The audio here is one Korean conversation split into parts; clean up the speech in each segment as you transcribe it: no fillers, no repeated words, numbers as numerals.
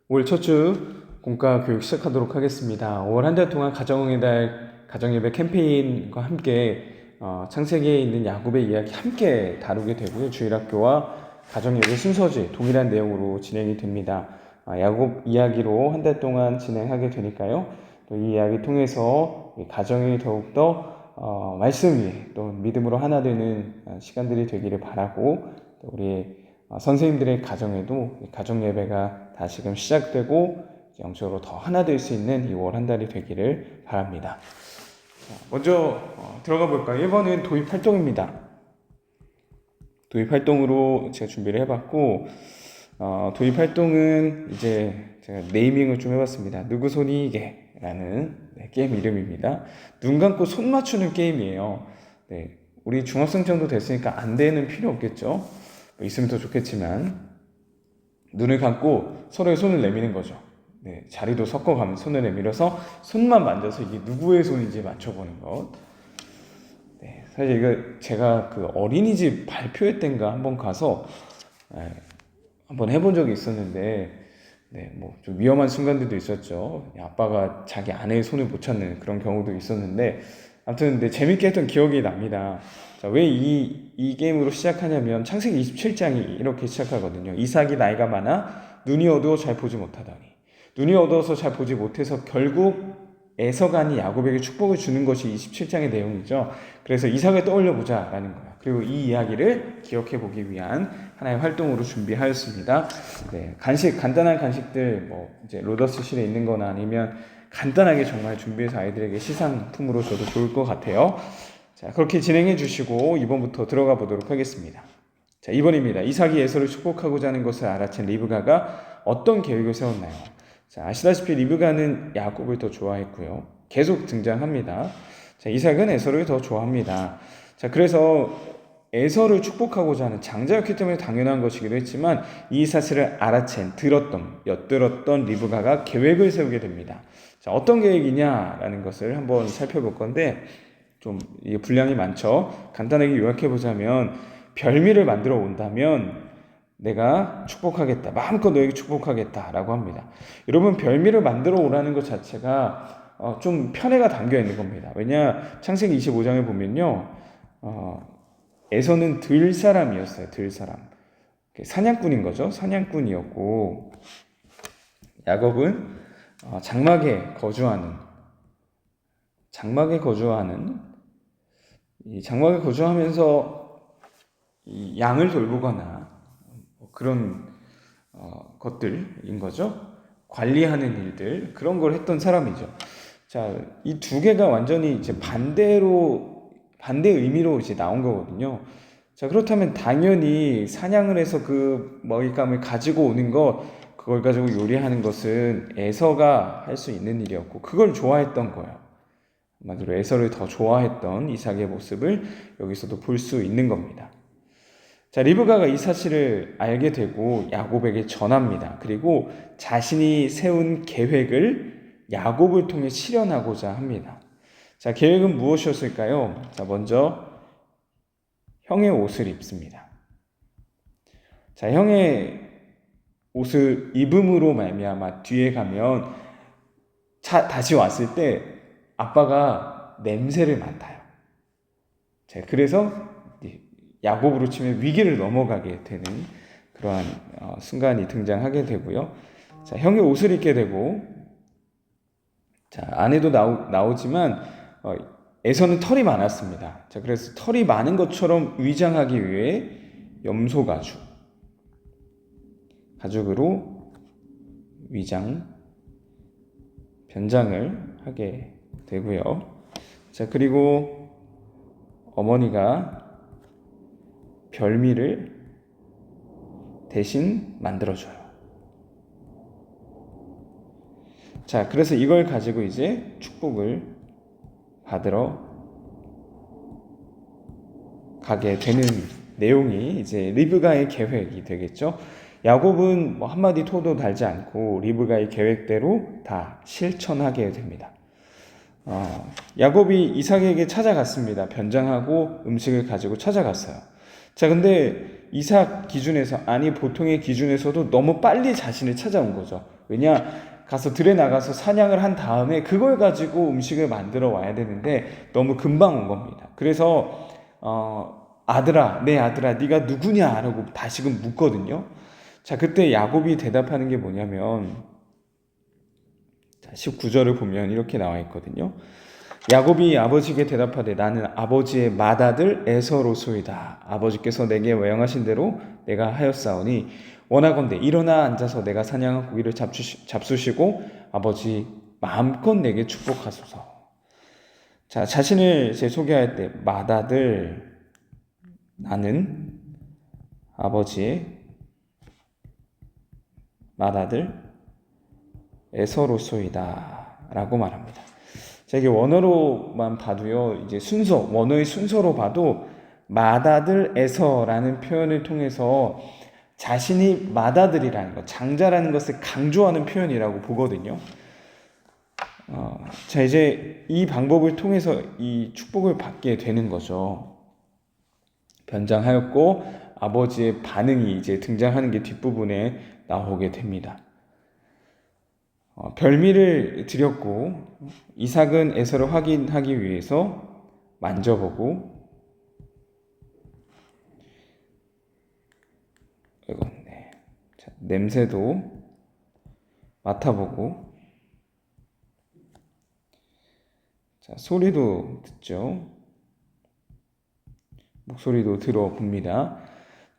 올 첫 주 공과 교육 시작하도록 하겠습니다. 5월 한 달 동안 가정의 달 가정예배 캠페인과 함께 창세기에 있는 야곱의 이야기 함께 다루게 되고요. 주일학교와 가정예배 순서지 동일한 내용으로 진행이 됩니다. 야곱 이야기로 한 달 동안 진행하게 되니까요. 또 이 이야기 통해서 가정이 더욱더 말씀 위에 또 믿음으로 하나 되는 시간들이 되기를 바라고, 또 우리 선생님들의 가정에도 가정예배가 다시금 시작되고 영적으로 더 하나 될 수 있는 2월 한 달이 되기를 바랍니다. 먼저 들어가 볼까요? 1번은 도입활동입니다. 도입활동으로 제가 준비를 해봤고, 도입활동은 이제 제가 네이밍을 좀 해봤습니다. 누구 손이 이게? 라는 게임 이름입니다. 눈 감고 손 맞추는 게임이에요. 네, 우리 중학생 정도 됐으니까 안 되는 필요 없겠죠? 있으면 더 좋겠지만, 눈을 감고 서로의 손을 내미는 거죠. 네, 자리도 섞어가면서 손을 내밀어서 손만 만져서 이게 누구의 손인지 맞춰보는 것. 네, 사실 이거 제가 그 어린이집 발표회 때인가 한번 가서 한번 해본 적이 있었는데, 네, 뭐 좀 위험한 순간들도 있었죠. 아빠가 자기 아내의 손을 못 찾는 그런 경우도 있었는데, 아무튼 네, 재밌게 했던 기억이 납니다. 자, 왜 이 게임으로 시작하냐면 창세기 27장이 이렇게 시작하거든요. 이삭이 나이가 많아 눈이 어두워 잘 보지 못하다니. 눈이 어두워서 잘 보지 못해서 결국 에서가 아닌 야곱에게 축복을 주는 것이 27장의 내용이죠. 그래서 이삭을 떠올려 보자라는 거예요. 그리고 이 이야기를 기억해 보기 위한 하나의 활동으로 준비하였습니다. 네, 간단한 간식들, 이제 로더스실에 있는 거나 아니면 간단하게 정말 준비해서 아이들에게 시상품으로 줘도 좋을 것 같아요. 자, 그렇게 진행해 주시고 2번부터 들어가 보도록 하겠습니다. 자, 2번입니다. 이삭이 에서를 축복하고자 하는 것을 알아챈 리브가가 어떤 계획을 세웠나요? 자, 아시다시피 리브가는 야곱을 더 좋아했고요. 계속 등장합니다. 자, 이삭은 에서를 더 좋아합니다. 자, 그래서 에서를 축복하고자 하는 장자였기 때문에 당연한 것이기도 했지만 이 사실을 엿들었던 리브가가 계획을 세우게 됩니다. 자, 어떤 계획이냐라는 것을 한번 살펴볼 건데, 좀 이게 분량이 많죠. 간단하게 요약해 보자면, 별미를 만들어 온다면 내가 축복하겠다, 마음껏 너에게 축복하겠다라고 합니다. 여러분, 별미를 만들어 오라는 것 자체가 좀 편애가 담겨 있는 겁니다. 왜냐, 창세기 25장에 보면요, 에서는 들사람이었어요. 들사람, 사냥꾼인 거죠. 사냥꾼이었고, 야곱은 장막에 거주하면서 이 양을 돌보거나 그런 것들인 거죠. 관리하는 일들, 그런 걸 했던 사람이죠. 자, 이 두 개가 완전히 이제 반대 의미로 이제 나온 거거든요. 자, 그렇다면 당연히 사냥을 해서 그 먹잇감을 가지고 오는 그걸 가지고 요리하는 것은 에서가 할 수 있는 일이었고, 그걸 좋아했던 거예요. 한마디로 에서를 더 좋아했던 이삭의 모습을 여기서도 볼 수 있는 겁니다. 자, 리브가가 이 사실을 알게 되고 야곱에게 전합니다. 그리고 자신이 세운 계획을 야곱을 통해 실현하고자 합니다. 자, 계획은 무엇이었을까요? 자, 먼저 형의 옷을 입습니다. 자, 형의 옷을 입음으로 말미암아 뒤에 가면 다시 왔을 때 아빠가 냄새를 맡아요. 자, 그래서 야곱으로 치면 위기를 넘어가게 되는 그러한 순간이 등장하게 되고요. 자, 형의 옷을 입게 되고, 자, 아내도 나오지만 에서는 털이 많았습니다. 자, 그래서 털이 많은 것처럼 위장하기 위해 염소 가죽으로 변장을 하게 되고요. 자, 그리고 어머니가 별미를 대신 만들어줘요. 자, 그래서 이걸 가지고 이제 축복을 받으러 가게 되는 내용이 이제 리브가의 계획이 되겠죠. 야곱은 한마디 토도 달지 않고 리브가의 계획대로 다 실천하게 됩니다. 야곱이 이삭에게 찾아갔습니다. 변장하고 음식을 가지고 찾아갔어요. 자, 근데 이삭 기준에서, 아니 보통의 기준에서도 너무 빨리 자신을 찾아온 거죠. 왜냐, 가서 들에 나가서 사냥을 한 다음에 그걸 가지고 음식을 만들어 와야 되는데 너무 금방 온 겁니다. 그래서 아들아, 내 아들아, 네가 누구냐? 라고 다시금 묻거든요. 자, 그때 야곱이 대답하는 게 뭐냐면, 자, 19절을 보면 이렇게 나와 있거든요. 야곱이 아버지에게 대답하되 나는 아버지의 맏아들 에서로소이다. 아버지께서 내게 명하신 대로 내가 하였사오니 원하건대 일어나 앉아서 내가 사냥한 고기를 잡수시고 아버지 마음껏 내게 축복하소서. 자, 자신을 제 소개할 때 맏아들, 나는 아버지의 맏아들 에서로소이다 라고 말합니다. 자, 이게 원어로만 봐도요, 이제 원어의 순서로 봐도 맏아들 에서라는 표현을 통해서 자신이 맏아들이라는 것, 장자라는 것을 강조하는 표현이라고 보거든요. 자, 이제 이 방법을 통해서 이 축복을 받게 되는 거죠. 변장하였고 아버지의 반응이 이제 등장하는 게 뒷부분에 나오게 됩니다. 별미를 드렸고 이삭은 에서를 확인하기 위해서 만져보고 자, 냄새도 맡아보고 자, 소리도 듣죠. 목소리도 들어봅니다.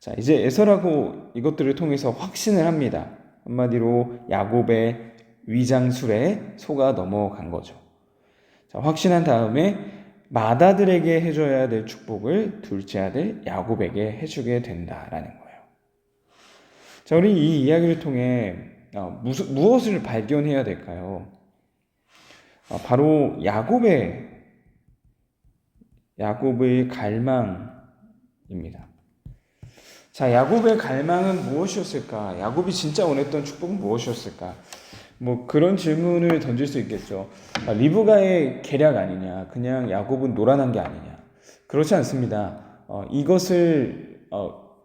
자, 이제 에서라고 이것들을 통해서 확신을 합니다. 한마디로 야곱의 위장술에 속아 넘어간 거죠. 자, 확신한 다음에 맏아들에게 해줘야 될 축복을 둘째 아들 야곱에게 해주게 된다라는 거예요. 자, 우리 이 이야기를 통해 무엇을 발견해야 될까요? 바로 야곱의 갈망입니다. 자, 야곱의 갈망은 무엇이었을까? 야곱이 진짜 원했던 축복은 무엇이었을까? 뭐 그런 질문을 던질 수 있겠죠. 리브가의 계략 아니냐? 그냥 야곱은 노란한 게 아니냐? 그렇지 않습니다. 이것을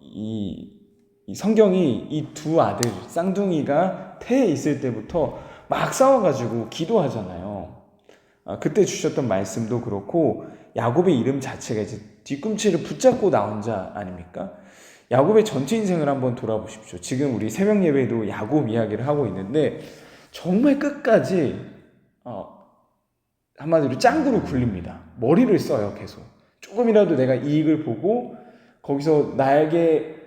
이 성경이 이 두 아들 쌍둥이가 태에 있을 때부터 막 싸워가지고 기도하잖아요. 그때 주셨던 말씀도 그렇고 야곱의 이름 자체가 이제 뒤꿈치를 붙잡고 나온 자 아닙니까? 야곱의 전체 인생을 한번 돌아보십시오. 지금 우리 새벽 예배도 야곱 이야기를 하고 있는데 정말 끝까지 한마디로 짱구로 굴립니다. 머리를 써요, 계속. 조금이라도 내가 이익을 보고 거기서 나에게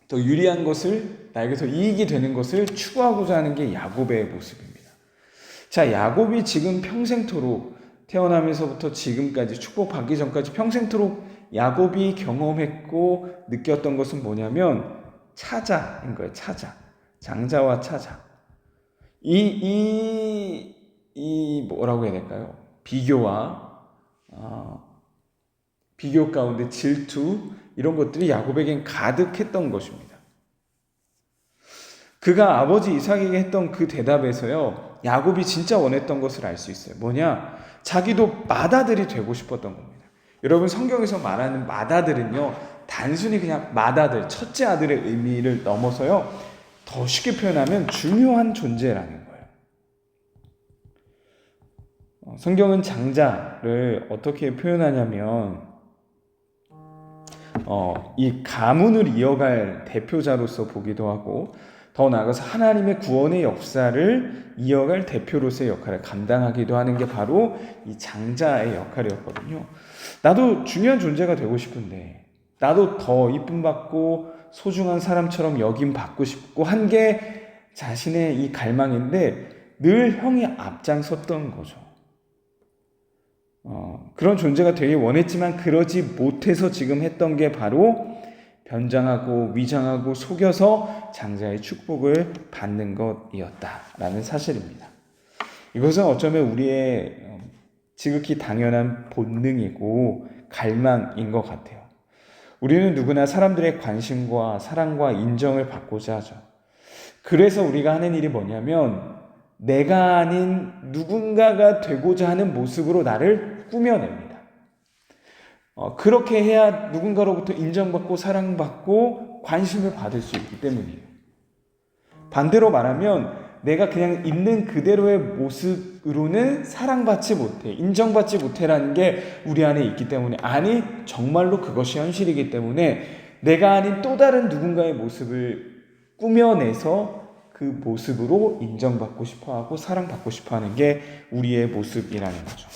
더 유리한 것을, 나에게서 이익이 되는 것을 추구하고자 하는 게 야곱의 모습입니다. 자, 야곱이 지금 평생토록 태어나면서부터 지금까지 축복받기 전까지 평생토록 야곱이 경험했고 느꼈던 것은 뭐냐면 차자인 거예요. 차자. 장자와 차자. 이 뭐라고 해야 될까요? 비교 가운데 질투, 이런 것들이 야곱에겐 가득했던 것입니다. 그가 아버지 이삭에게 했던 그 대답에서요, 야곱이 진짜 원했던 것을 알 수 있어요. 뭐냐? 자기도 맏아들이 되고 싶었던 겁니다. 여러분, 성경에서 말하는 맏아들은요, 단순히 그냥 맏아들, 첫째 아들의 의미를 넘어서요, 더 쉽게 표현하면 중요한 존재라는 거예요. 성경은 장자를 어떻게 표현하냐면 이 가문을 이어갈 대표자로서 보기도 하고, 더 나아가서 하나님의 구원의 역사를 이어갈 대표로서의 역할을 감당하기도 하는 게 바로 이 장자의 역할이었거든요. 나도 중요한 존재가 되고 싶은데, 나도 더 이쁨 받고 소중한 사람처럼 여김 받고 싶고 한 게 자신의 이 갈망인데 늘 형이 앞장섰던 거죠. 그런 존재가 되기 원했지만 그러지 못해서 지금 했던 게 바로 변장하고 위장하고 속여서 장자의 축복을 받는 것이었다라는 사실입니다. 이것은 어쩌면 우리의 지극히 당연한 본능이고 갈망인 것 같아요. 우리는 누구나 사람들의 관심과 사랑과 인정을 받고자 하죠. 그래서 우리가 하는 일이 뭐냐면 내가 아닌 누군가가 되고자 하는 모습으로 나를 꾸며냅니다. 그렇게 해야 누군가로부터 인정받고 사랑받고 관심을 받을 수 있기 때문이에요. 반대로 말하면 내가 그냥 있는 그대로의 모습으로는 사랑받지 못해, 인정받지 못해라는 게 우리 안에 있기 때문에, 아니 정말로 그것이 현실이기 때문에 내가 아닌 또 다른 누군가의 모습을 꾸며내서 그 모습으로 인정받고 싶어하고 사랑받고 싶어하는 게 우리의 모습이라는 거죠.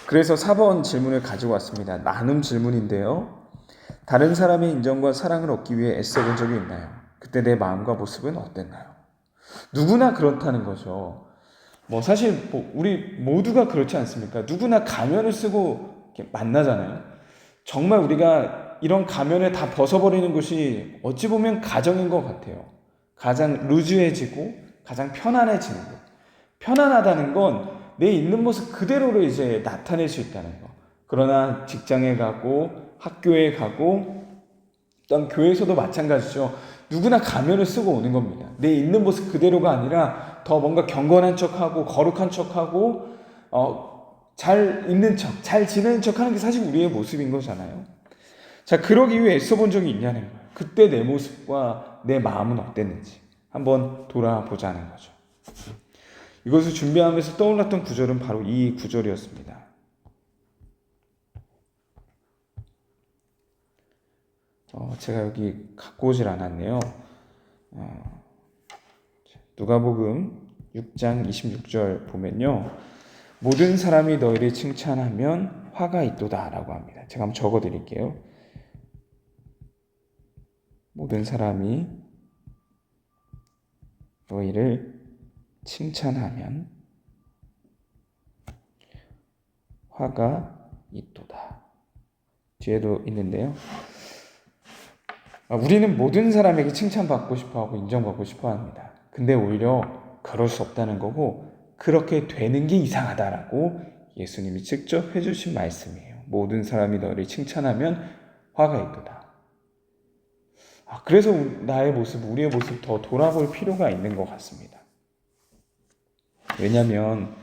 그래서 4번 질문을 가지고 왔습니다. 나눔 질문인데요. 다른 사람의 인정과 사랑을 얻기 위해 애써본 적이 있나요? 그때 내 마음과 모습은 어땠나요? 누구나 그렇다는 거죠. 사실 우리 모두가 그렇지 않습니까? 누구나 가면을 쓰고 이렇게 만나잖아요. 정말 우리가 이런 가면을 다 벗어버리는 것이 어찌 보면 가정인 것 같아요. 가장 루즈해지고 가장 편안해지는 것. 편안하다는 건 내 있는 모습 그대로를 이제 나타낼 수 있다는 거. 그러나 직장에 가고 학교에 가고 또한 교회에서도 마찬가지죠. 누구나 가면을 쓰고 오는 겁니다. 내 있는 모습 그대로가 아니라 더 뭔가 경건한 척하고 거룩한 척하고 잘 있는 척, 잘 지내는 척하는 게 사실 우리의 모습인 거잖아요. 자, 그러기 위해 애써본 적이 있냐는 거예요. 그때 내 모습과 내 마음은 어땠는지 한번 돌아보자는 거죠. 이것을 준비하면서 떠올랐던 구절은 바로 이 구절이었습니다. 제가 여기 갖고 오질 않았네요. 누가복음 6장 26절 보면요. 모든 사람이 너희를 칭찬하면 화가 있도다 라고 합니다. 제가 한번 적어 드릴게요. 모든 사람이 너희를 칭찬하면 화가 있도다. 뒤에도 있는데요. 우리는 모든 사람에게 칭찬받고 싶어하고 인정받고 싶어합니다. 근데 오히려 그럴 수 없다는 거고 그렇게 되는 게 이상하다라고 예수님이 직접 해주신 말씀이에요. 모든 사람이 너를 칭찬하면 화가 있도다. 그래서 나의 모습, 우리의 모습 더 돌아볼 필요가 있는 것 같습니다. 왜냐하면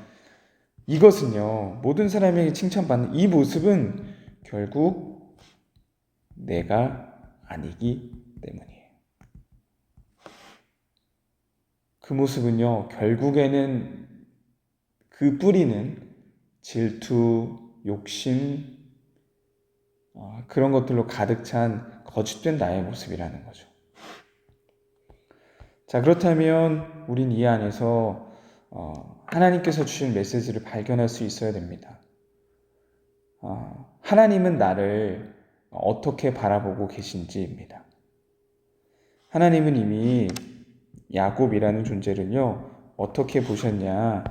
이것은요, 모든 사람에게 칭찬받는 이 모습은 결국 내가 아니기 때문이에요. 그 모습은요, 결국에는 그 뿌리는 질투, 욕심, 그런 것들로 가득 찬 거짓된 나의 모습이라는 거죠. 자, 그렇다면 우린 이 안에서 하나님께서 주신 메시지를 발견할 수 있어야 됩니다. 하나님은 나를 어떻게 바라보고 계신지입니다. 하나님은 이미 야곱이라는 존재를요, 어떻게 보셨냐.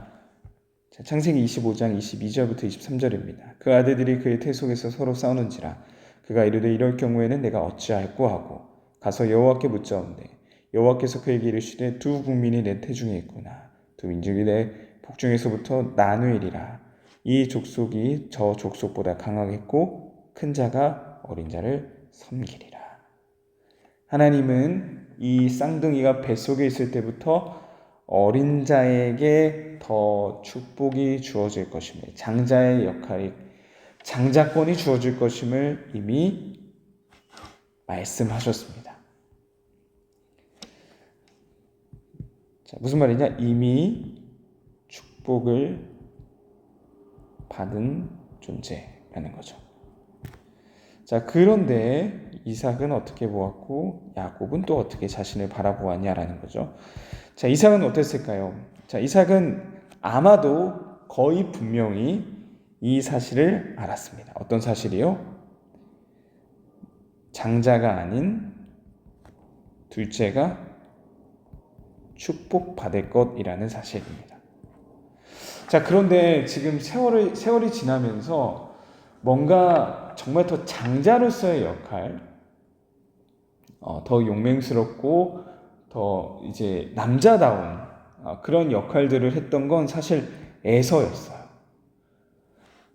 자, 창세기 25장 22절부터 23절입니다. 그 아들들이 그의 태 속에서 서로 싸우는지라 그가 이르되 이럴 경우에는 내가 어찌할꼬 하고 가서 여호와께 묻자온대 여호와께서 그에게 이르시되 두 국민이 내 태중에 있구나. 두 민족이 내 복중에서부터 나누이리라. 이 족속이 저 족속보다 강하겠고 큰 자가 어린 자를 섬기리라. 하나님은 이 쌍둥이가 뱃속에 있을 때부터 어린 자에게 더 축복이 주어질 것임을, 장자의 역할이, 장자권이 주어질 것임을 이미 말씀하셨습니다. 자, 무슨 말이냐? 이미 축복을 받은 존재라는 거죠. 자, 그런데 이삭은 어떻게 보았고 야곱은 또 어떻게 자신을 바라보았냐라는 거죠. 자, 이삭은 어땠을까요? 자, 이삭은 아마도 거의 분명히 이 사실을 알았습니다. 어떤 사실이요? 장자가 아닌 둘째가 축복받을 것이라는 사실입니다. 자, 그런데 지금 세월이 지나면서 뭔가 정말 더 장자로서의 역할, 더 용맹스럽고 더 이제 남자다운 그런 역할들을 했던 건 사실 에서였어요.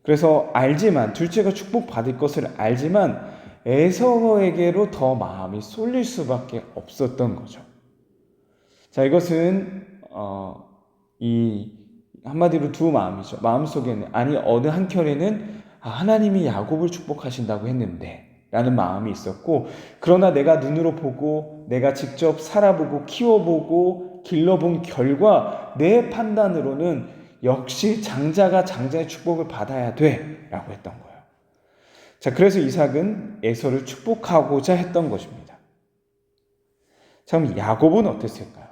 그래서 알지만, 둘째가 축복받을 것을 알지만 에서에게로 더 마음이 쏠릴 수밖에 없었던 거죠. 자, 이것은 이 한마디로 두 마음이죠. 마음속에는 아니 어느 한켠에는 하나님이 야곱을 축복하신다고 했는데 라는 마음이 있었고, 그러나 내가 눈으로 보고 내가 직접 살아보고 키워보고 길러본 결과 내 판단으로는 역시 장자가 장자의 축복을 받아야 돼 라고 했던 거예요. 자, 그래서 이삭은 에서를 축복하고자 했던 것입니다. 자, 그럼 야곱은 어땠을까요?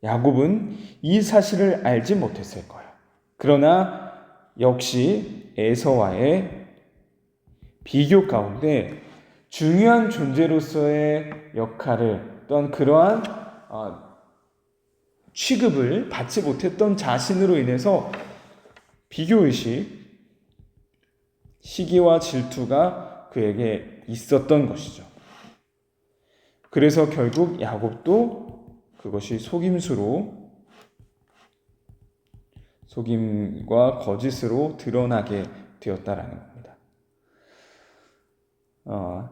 야곱은 이 사실을 알지 못했을 거예요. 그러나 역시 에서와의 비교 가운데 중요한 존재로서의 역할을, 또한 그러한 취급을 받지 못했던 자신으로 인해서 비교의식, 시기와 질투가 그에게 있었던 것이죠. 그래서 결국 야곱도 그것이 속임과 거짓으로 드러나게 되었다라는 겁니다.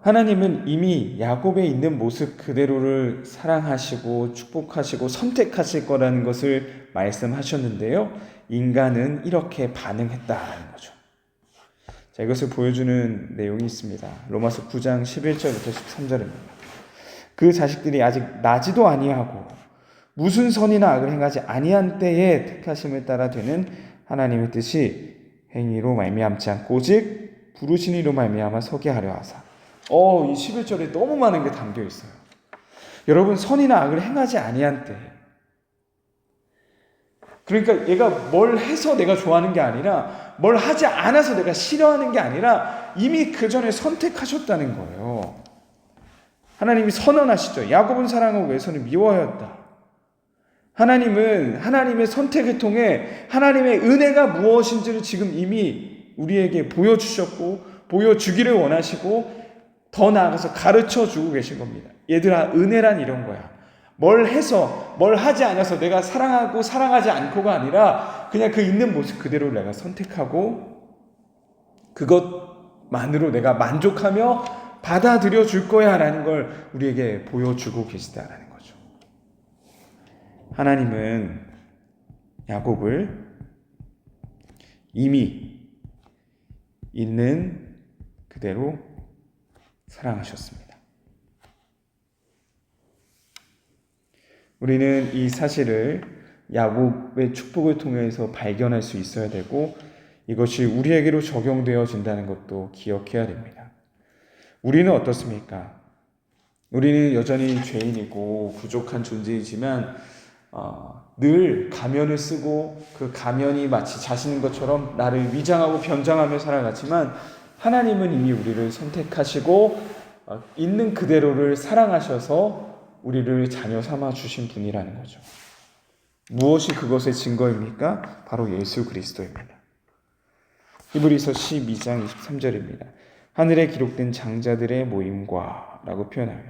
하나님은 이미 야곱에 있는 모습 그대로를 사랑하시고 축복하시고 선택하실 거라는 것을 말씀하셨는데요. 인간은 이렇게 반응했다라는 거죠. 자, 이것을 보여주는 내용이 있습니다. 로마서 9장 11절부터 13절입니다. 그 자식들이 아직 나지도 아니하고 무슨 선이나 악을 행하지 아니한 때에 택하심을 따라 되는 하나님의 뜻이 행위로 말미암지 않고 오직 부르신 이로 말미암아 서게 하려 하사. 이 11절에 너무 많은 게 담겨 있어요. 여러분, 선이나 악을 행하지 아니한 때, 그러니까 얘가 뭘 해서 내가 좋아하는 게 아니라 뭘 하지 않아서 내가 싫어하는 게 아니라 이미 그 전에 선택하셨다는 거예요. 하나님이 선언하시죠. 야곱은 사랑하고 에서는 미워하였다. 하나님은 하나님의 선택을 통해 하나님의 은혜가 무엇인지를 지금 이미 우리에게 보여주셨고 보여주기를 원하시고 더 나아가서 가르쳐주고 계신 겁니다. 얘들아, 은혜란 이런 거야. 뭘 해서, 뭘 하지 않아서 내가 사랑하고 사랑하지 않고가 아니라 그냥 그 있는 모습 그대로 내가 선택하고 그것만으로 내가 만족하며 받아들여 줄 거야 라는 걸 우리에게 보여주고 계시다라는 거죠. 하나님은 야곱을 이미 있는 그대로 사랑하셨습니다. 우리는 이 사실을 야곱의 축복을 통해서 발견할 수 있어야 되고 이것이 우리에게로 적용되어진다는 것도 기억해야 됩니다. 우리는 어떻습니까? 우리는 여전히 죄인이고 부족한 존재이지만 늘 가면을 쓰고 그 가면이 마치 자신인 것처럼 나를 위장하고 변장하며 살아갔지만 하나님은 이미 우리를 선택하시고 있는 그대로를 사랑하셔서 우리를 자녀 삼아 주신 분이라는 거죠. 무엇이 그것의 증거입니까? 바로 예수 그리스도입니다. 히브리서 12장 23절입니다. 하늘에 기록된 장자들의 모임과 라고 표현하며,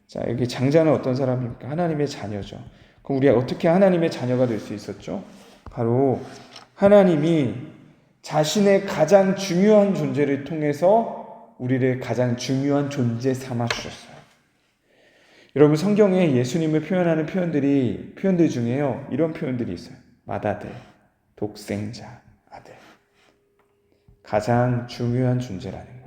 자, 여기 장자는 어떤 사람입니까? 하나님의 자녀죠. 그럼 우리가 어떻게 하나님의 자녀가 될 수 있었죠? 바로 하나님이 자신의 가장 중요한 존재를 통해서 우리를 가장 중요한 존재 삼아 주셨어요. 여러분, 성경에 예수님을 표현하는 표현들 중에요, 이런 표현들이 있어요. 맏아들, 독생자, 아들. 가장 중요한 존재라는 거예요.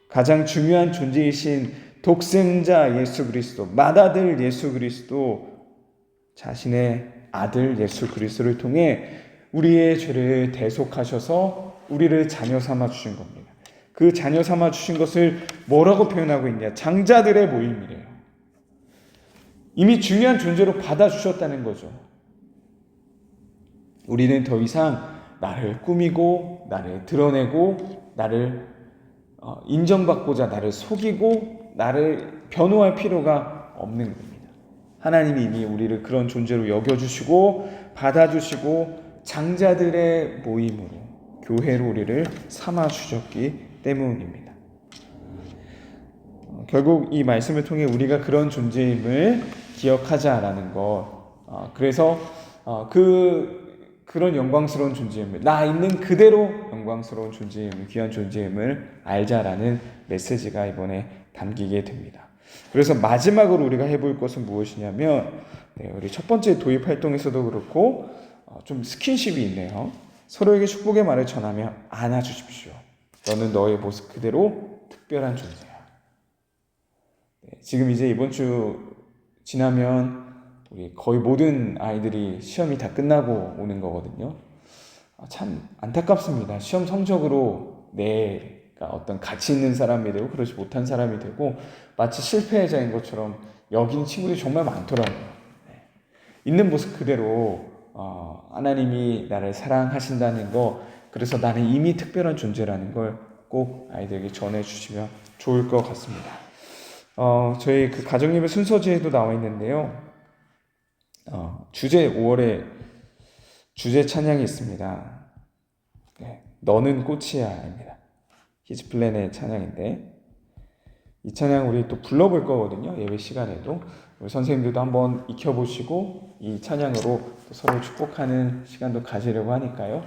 가장 중요한 존재이신 독생자 예수 그리스도, 맏아들 예수 그리스도, 자신의 아들 예수 그리스도를 통해 우리의 죄를 대속하셔서 우리를 자녀 삼아 주신 겁니다. 그 자녀 삼아 주신 것을 뭐라고 표현하고 있냐? 장자들의 모임이래요. 이미 중요한 존재로 받아주셨다는 거죠. 우리는 더 이상 나를 꾸미고 나를 드러내고 나를 인정받고자 나를 속이고 나를 변호할 필요가 없는 겁니다. 하나님이 이미 우리를 그런 존재로 여겨주시고 받아주시고 장자들의 모임으로, 교회로 우리를 삼아주셨기 때문입니다. 결국 이 말씀을 통해 우리가 그런 존재임을 기억하자라는 것, 그래서 그런 영광스러운 존재임을, 나 있는 그대로 영광스러운 존재임을, 귀한 존재임을 알자라는 메시지가 이번에 담기게 됩니다. 그래서 마지막으로 우리가 해볼 것은 무엇이냐면 우리 첫 번째 도입 활동에서도 그렇고 좀 스킨십이 있네요. 서로에게 축복의 말을 전하며 안아주십시오. 너는 너의 모습 그대로 특별한 존재야. 지금 이제 이번 주 지나면 우리 거의 모든 아이들이 시험이 다 끝나고 오는 거거든요. 참 안타깝습니다. 시험 성적으로 내가 어떤 가치 있는 사람이 되고 그러지 못한 사람이 되고 마치 실패자인 것처럼 여긴 친구들이 정말 많더라고요. 있는 모습 그대로 하나님이 나를 사랑하신다는 거, 그래서 나는 이미 특별한 존재라는 걸 꼭 아이들에게 전해주시면 좋을 것 같습니다. 저희 그 가정예배 순서지에도 나와 있는데요. 주제 5월에 주제 찬양이 있습니다. 너는 꽃이야입니다. 히즈플랜의 찬양인데 이 찬양 우리 또 불러볼 거거든요. 예배 시간에도 우리 선생님들도 한번 익혀보시고 이 찬양으로 또 서로 축복하는 시간도 가지려고 하니까요.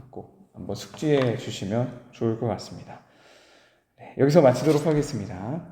꼭 한번 숙지해 주시면 좋을 것 같습니다. 여기서 마치도록 하겠습니다.